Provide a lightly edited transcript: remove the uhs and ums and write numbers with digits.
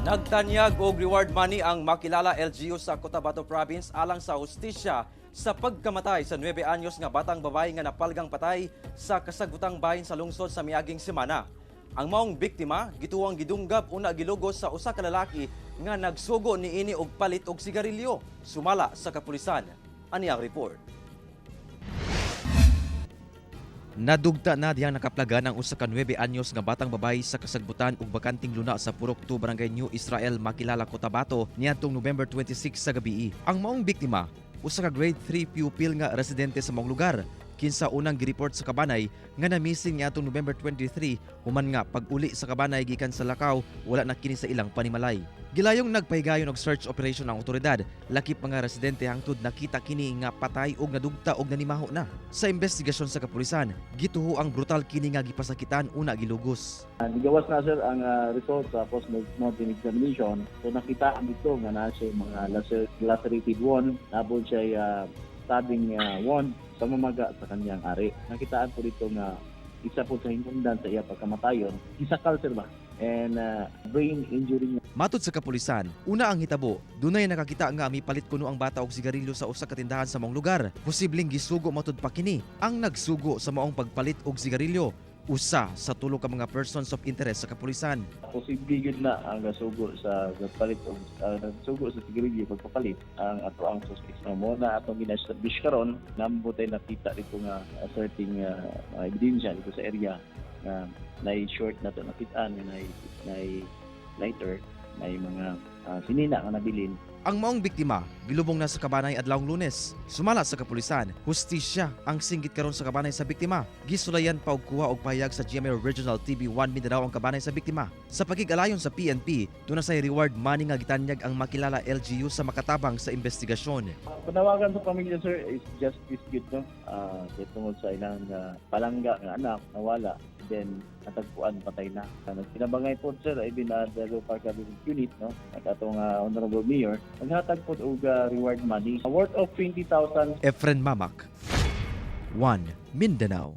Nagtanyag og reward money ang makilala LGU sa Cotabato Province alang sa hustisya sa pagkamatay sa 9 anyos nga batang babae nga napalgang patay sa kasagutang bahin sa lungsod sa miaging semana. Ang maong biktima gituwang gidunggab una gilugos sa usa ka lalaki nga nagsugo niini og palit og sigarilyo sumala sa kapulisan. Ani ang report. Nadugta na diyang nakaplagan ang usa ka 9 anyos nga batang babae sa kasagbutan ug bakanting luna sa Purok 2 Barangay New Israel makilala Cotabato niadtong November 26 sa gabii. Ang maong biktima usa ka grade 3 pupil nga residente sa maong lugar. Kinsa unang gireport sa Kabanay nga na-missing niadtong November 23 human nga pag-uli sa Kabanay gikan sa Lakaw wala na kini sa ilang panimalay. Gilayong nagpahigayon og search operation ang otoridad, lakip mga residente hangtod nakita kini nga patay og nadugta og nanimaho na. Sa investigasyon sa kapulisan, gituho ang brutal kini nga gipasakitan una gilugos. Nigawas na sir ang result sa post-mortem examination. So nakita ang dito nga na siya mga lacerated wound, nabod siya stabbing wound sa mamaga sa kanyang ari. Nakitaan po dito nga isa po sa hinungdan sa iya pagkamatayon, gisakal sir ba? And brain injury niya. Matod sa kapulisan, una ang hitabo, dunay nakakita nga mipalit kuno ang bata og sigarilyo sa usa ka tindahan sa maong lugar. Posibleng gisugo matud pa kini ang nagsugo sa maong pagpalit og sigarilyo. Usa sa tulo ka mga persons of interest sa kapulisan. Posible yun na ang nasugo sa palit o nasugo sa sigarilyo pagpapalit ang ato ang suspects na mo na atong ginestablish karon nambutay nakita dito nga certain ebidensya dito sa area na short na to nakitaan na lighter na mga sinina nga nabilin. Ang maong biktima gilubong na sa Kabanay adlawng Lunes. Sumala sa kapulisan, hustisya ang singgit karon sa Kabanay sa biktima. Gisulayan pa og kuha og pahayag sa GMA Regional TV1 Mindanao ang Kabanay sa biktima. Sa pagigalayon sa PNP, doon na say reward money nga gitanyag ang makilala LGU sa makatabang sa investigasyon. Panawagan sa pamilya sir is justice good no. Tungod sa ilang palangga nga anak nawala, then natagpuan patay na. Pinabangay po sir even the local government unit no at atong honorable mayor naghatag po og reward money worth of 20,000. Efren Mamak, 1 Mindanao.